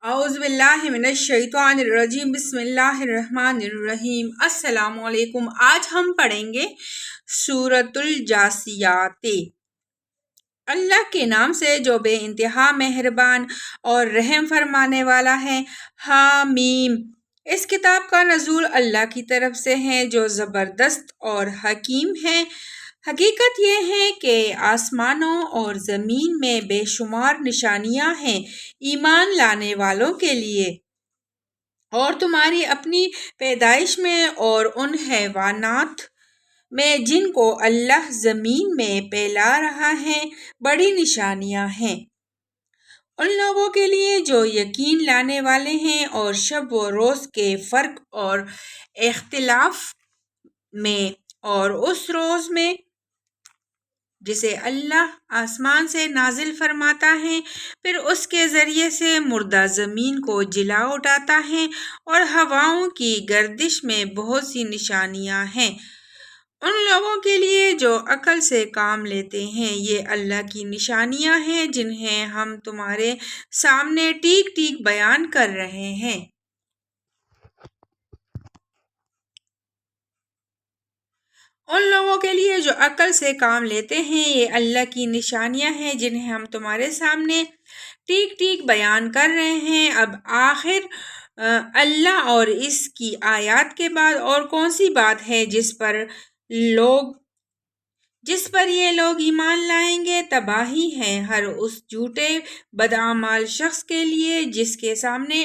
اعوذ باللہ من الشیطان الرجیم بسم اللہ الرحمن الرحیم۔ السلام علیکم۔ آج ہم پڑھیں گے سورۃ الجاثیات۔ اللہ کے نام سے جو بے انتہا مہربان اور رحم فرمانے والا ہے۔ حامیم۔ اس کتاب کا نزول اللہ کی طرف سے ہے جو زبردست اور حکیم ہے۔ حقیقت یہ ہے کہ آسمانوں اور زمین میں بے شمار نشانیاں ہیں ایمان لانے والوں کے لیے، اور تمہاری اپنی پیدائش میں اور ان حیوانات میں جن کو اللہ زمین میں پھیلا رہا ہے بڑی نشانیاں ہیں ان لوگوں کے لیے جو یقین لانے والے ہیں، اور شب و روز کے فرق اور اختلاف میں، اور اس روز میں جسے اللہ آسمان سے نازل فرماتا ہے، پھر اس کے ذریعے سے مردہ زمین کو جلا اٹھاتا ہے، اور ہواؤں کی گردش میں بہت سی نشانیاں ہیں ان لوگوں کے لیے جو عقل سے کام لیتے ہیں۔ یہ اللہ کی نشانیاں ہیں جنہیں ہم تمہارے سامنے ٹیک ٹیک بیان کر رہے ہیں۔ ان لوگوں کے لیے جو عقل سے کام لیتے ہیں، یہ اللہ کی نشانیاں ہیں جنہیں ہم تمہارے سامنے ٹیک ٹیک بیان کر رہے ہیں۔ اب آخر اللہ اور اس کی آیات کے بعد اور کون سی بات ہے جس پر یہ لوگ ایمان لائیں گے؟ تباہی ہے ہر اس جھوٹے بدعمال شخص کے لیے جس کے سامنے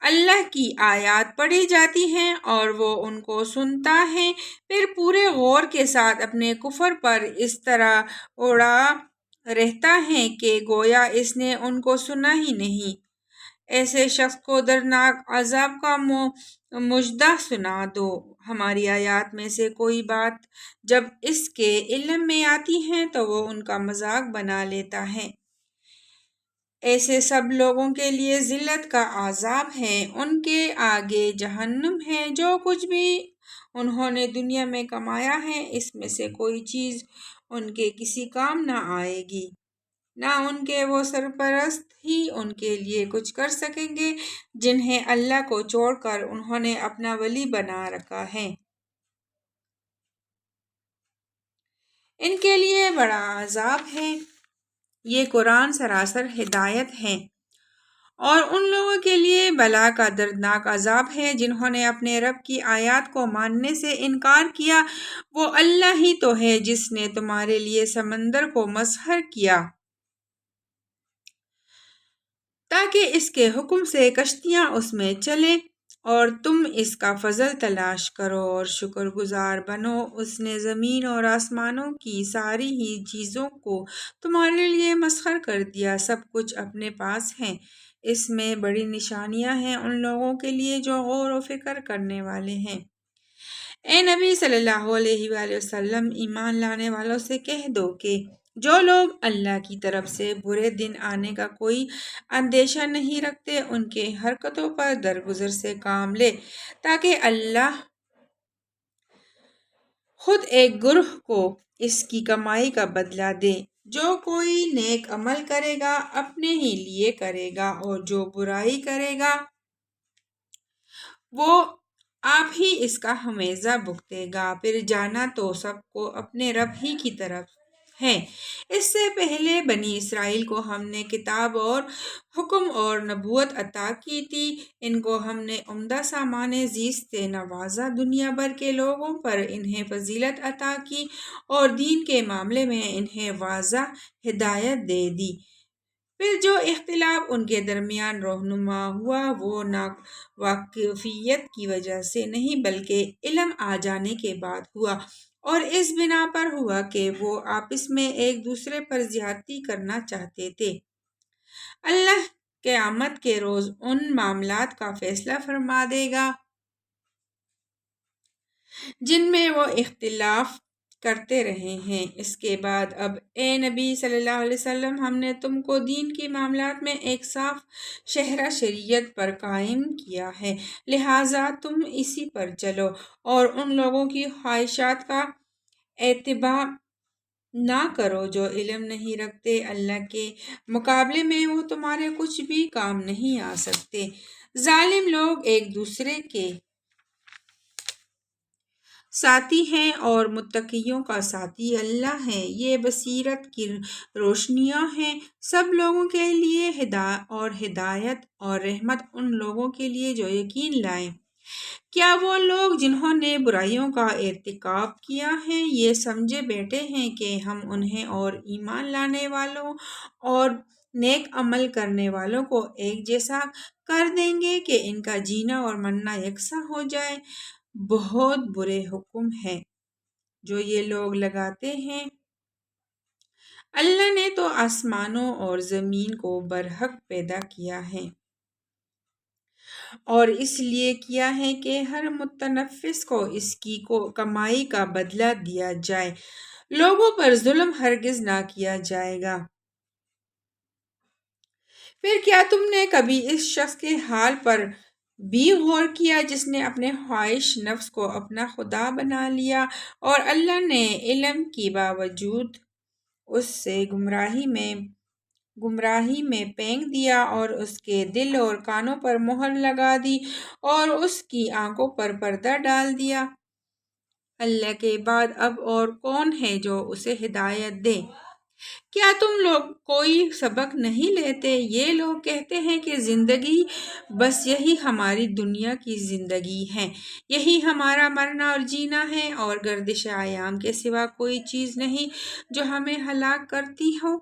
اللہ کی آیات پڑھی جاتی ہیں اور وہ ان کو سنتا ہے، پھر پورے غور کے ساتھ اپنے کفر پر اس طرح اڑا رہتا ہے کہ گویا اس نے ان کو سنا ہی نہیں۔ ایسے شخص کو دردناک عذاب کا مژدہ سنا دو۔ ہماری آیات میں سے کوئی بات جب اس کے علم میں آتی ہے تو وہ ان کا مذاق بنا لیتا ہے۔ ایسے سب لوگوں کے لیے ذلت کا عذاب ہے، ان کے آگے جہنم ہے۔ جو کچھ بھی انہوں نے دنیا میں کمایا ہے اس میں سے کوئی چیز ان کے کسی کام نہ آئے گی، نہ ان کے وہ سرپرست ہی ان کے لیے کچھ کر سکیں گے جنہیں اللہ کو چھوڑ کر انہوں نے اپنا ولی بنا رکھا ہے۔ ان کے لیے بڑا عذاب ہے۔ یہ قرآن سراسر ہدایت ہے، اور ان لوگوں کے لیے بلا کا دردناک عذاب ہے جنہوں نے اپنے رب کی آیات کو ماننے سے انکار کیا۔ وہ اللہ ہی تو ہے جس نے تمہارے لیے سمندر کو مسخر کیا تاکہ اس کے حکم سے کشتیاں اس میں چلیں، اور تم اس کا فضل تلاش کرو اور شکر گزار بنو۔ اس نے زمین اور آسمانوں کی ساری ہی چیزوں کو تمہارے لیے مسخر کر دیا، سب کچھ اپنے پاس ہے۔ اس میں بڑی نشانیاں ہیں ان لوگوں کے لیے جو غور و فکر کرنے والے ہیں۔ اے نبی صلی اللہ علیہ وآلہ وسلم، ایمان لانے والوں سے کہہ دو کہ جو لوگ اللہ کی طرف سے برے دن آنے کا کوئی اندیشہ نہیں رکھتے ان کے حرکتوں پر درگزر سے کام لے، تاکہ اللہ خود ایک گروہ کو اس کی کمائی کا بدلہ دے۔ جو کوئی نیک عمل کرے گا اپنے ہی لیے کرے گا، اور جو برائی کرے گا وہ آپ ہی اس کا خمیازہ بھگتے گا۔ پھر جانا تو سب کو اپنے رب ہی کی طرف ہے۔ اس سے پہلے بنی اسرائیل کو ہم نے کتاب اور حکم اور نبوت عطا کی تھی۔ ان کو ہم نے عمدہ سامان زیست سے نوازا، دنیا بھر کے لوگوں پر انہیں فضیلت عطا کی، اور دین کے معاملے میں انہیں واضح ہدایت دے دی۔ پھر جو اختلاف ان کے درمیان رونما ہوا وہ ناواقفیت کی وجہ سے نہیں بلکہ علم آ جانے کے بعد ہوا، اور اس بنا پر ہوا کہ وہ آپس میں ایک دوسرے پر زیادتی کرنا چاہتے تھے۔ اللہ قیامت کے روز ان معاملات کا فیصلہ فرما دے گا جن میں وہ اختلاف کرتے رہے ہیں۔ اس کے بعد اب اے نبی صلی اللہ علیہ وسلم، ہم نے تم کو دین کی معاملات میں ایک صاف شرح شریعت پر قائم کیا ہے، لہٰذا تم اسی پر چلو، اور ان لوگوں کی خواہشات کا اتباع نہ کرو جو علم نہیں رکھتے، اللہ کے مقابلے میں وہ تمہارے کچھ بھی کام نہیں آ سکتے۔ ظالم لوگ ایک دوسرے کے ساتھی ہیں اور متقیوں کا ساتھی اللہ ہے۔ یہ بصیرت کی روشنیاں ہیں سب لوگوں کے لیے، ہدایت اور رحمت ان لوگوں کے لیے جو یقین لائیں۔ کیا وہ لوگ جنہوں نے برائیوں کا ارتکاب کیا ہے یہ سمجھے بیٹھے ہیں کہ ہم انہیں اور ایمان لانے والوں اور نیک عمل کرنے والوں کو ایک جیسا کر دیں گے کہ ان کا جینا اور مرنا یکساں ہو جائے؟ بہت برے حکم ہیں جو یہ لوگ لگاتے ہیں۔ اللہ نے تو آسمانوں اور زمین کو برحق پیدا کیا ہے اور اس لیے کیا ہے کہ ہر متنفس کو اس کی کمائی کا بدلہ دیا جائے۔ لوگوں پر ظلم ہرگز نہ کیا جائے گا۔ پھر کیا تم نے کبھی اس شخص کے حال پر بھی غور کیا جس نے اپنے خواہش نفس کو اپنا خدا بنا لیا اور اللہ نے علم کے باوجود اس سے گمراہی میں پھینک دیا اور اس کے دل اور کانوں پر مہر لگا دی اور اس کی آنکھوں پر پردہ ڈال دیا؟ اللہ کے بعد اب اور کون ہے جو اسے ہدایت دے؟ کیا تم لوگ کوئی سبق نہیں لیتے؟ یہ لوگ کہتے ہیں کہ زندگی بس یہی ہماری دنیا کی زندگی ہے، یہی ہمارا مرنا اور جینا ہے اور گردش ایام کے سوا کوئی چیز نہیں جو ہمیں ہلاک کرتی ہو۔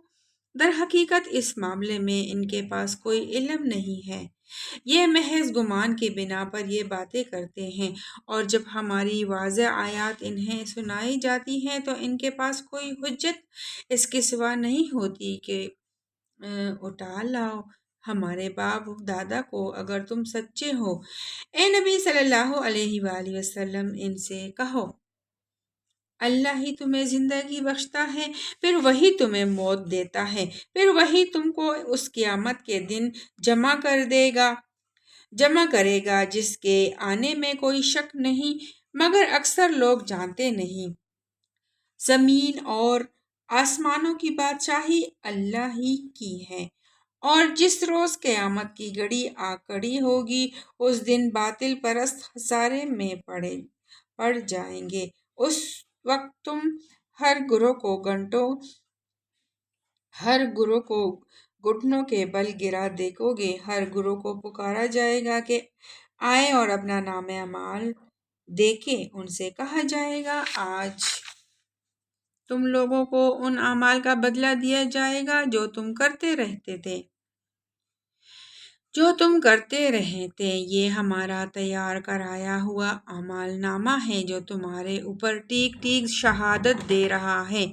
در حقیقت اس معاملے میں ان کے پاس کوئی علم نہیں ہے، یہ محض گمان کی بنا پر یہ باتیں کرتے ہیں، اور جب ہماری واضح آیات انہیں سنائی جاتی ہیں تو ان کے پاس کوئی حجت اس کے سوا نہیں ہوتی کہ اٹھا لاؤ ہمارے باپ دادا کو اگر تم سچے ہو۔ اے نبی صلی اللہ علیہ وآلہ وسلم ان سے کہو اللہ ہی تمہیں زندگی بخشتا ہے، پھر وہی تمہیں موت دیتا ہے، پھر وہی تم کو اس قیامت کے دن جمع کرے گا جس کے آنے میں کوئی شک نہیں، مگر اکثر لوگ جانتے نہیں۔ زمین اور آسمانوں کی بادشاہی اللہ ہی کی ہے، اور جس روز قیامت کی گھڑی آ کھڑی ہوگی اس دن باطل پرست خسارے میں پڑ جائیں گے۔ اس وقت تم ہر گروہ کو گھٹنوں کے بل گرا دیکھو گے، ہر گروہ کو پکارا جائے گا کہ آئیں اور اپنا نام اعمال دیکھیں۔ ان سے کہا جائے گا آج تم لوگوں کو ان اعمال کا بدلہ دیا جائے گا جو تم کرتے رہے تھے۔ یہ ہمارا تیار کرایا ہوا اعمال نامہ ہے جو تمہارے اوپر ٹیک ٹیک شہادت دے رہا ہے۔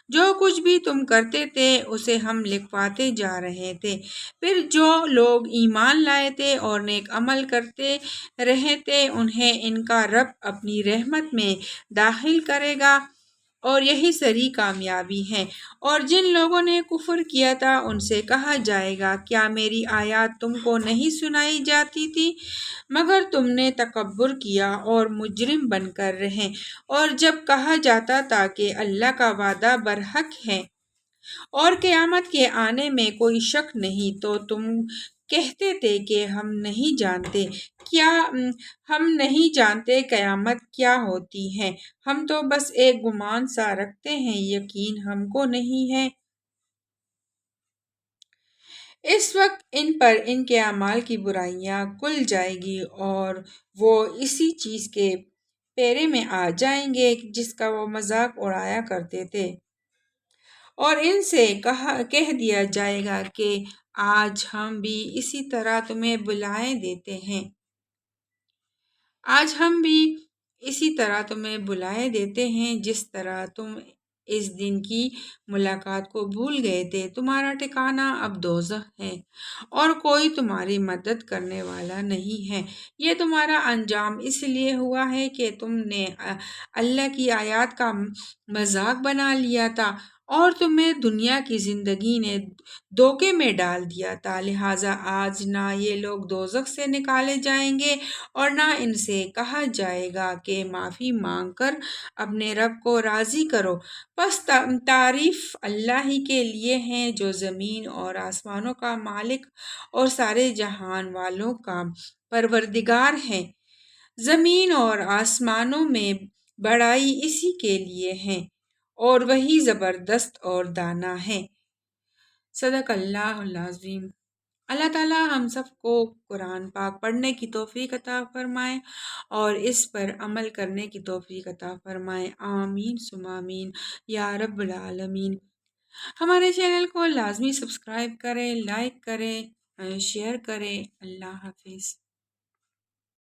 جو کچھ بھی تم کرتے تھے اسے ہم لکھواتے جا رہے تھے۔ پھر جو لوگ ایمان لائے تھے اور نیک عمل کرتے رہے تھے انہیں ان کا رب اپنی رحمت میں داخل کرے گا اور یہی سری کامیابی ہے۔ اور جن لوگوں نے کفر کیا تھا ان سے کہا جائے گا کیا میری آیات تم کو نہیں سنائی جاتی تھی؟ مگر تم نے تکبر کیا اور مجرم بن کر رہے، اور جب کہا جاتا تھا کہ اللہ کا وعدہ برحق ہے اور قیامت کے آنے میں کوئی شک نہیں تو تم کہتے تھے کہ ہم نہیں جانتے۔ کیا ہم نہیں جانتے قیامت کیا ہوتی ہے؟ ہم تو بس ایک گمان سا رکھتے ہیں، یقین ہم کو نہیں ہے۔ اس وقت ان پر ان کے اعمال کی برائیاں کھل جائیں گی اور وہ اسی چیز کے پیرے میں آ جائیں گے جس کا وہ مذاق اڑایا کرتے تھے، اور ان سے کہہ دیا جائے گا کہ آج ہم بھی اسی طرح تمہیں بلائے دیتے ہیں جس طرح تم اس دن کی ملاقات کو بھول گئے تھے۔ تمہارا ٹھکانہ اب دوزخ ہے اور کوئی تمہاری مدد کرنے والا نہیں ہے۔ یہ تمہارا انجام اس لیے ہوا ہے کہ تم نے اللہ کی آیات کا مذاق بنا لیا تھا اور تمہیں دنیا کی زندگی نے دھوکے میں ڈال دیا تھا، لہٰذا آج نہ یہ لوگ دوزخ سے نکالے جائیں گے اور نہ ان سے کہا جائے گا کہ معافی مانگ کر اپنے رب کو راضی کرو۔ پس تعریف اللہ ہی کے لیے ہے جو زمین اور آسمانوں کا مالک اور سارے جہان والوں کا پروردگار ہے۔ زمین اور آسمانوں میں بڑائی اسی کے لیے ہے اور وہی زبردست اور دانا ہے۔ صدق اللہ العظیم۔ اللہ تعالیٰ ہم سب کو قرآن پاک پڑھنے کی توفیق عطا فرمائے اور اس پر عمل کرنے کی توفیق عطا فرمائے، آمین ثم آمین یا رب العالمین۔ ہمارے چینل کو لازمی سبسکرائب کریں، لائک کریں، شیئر کریں۔ اللہ حافظ۔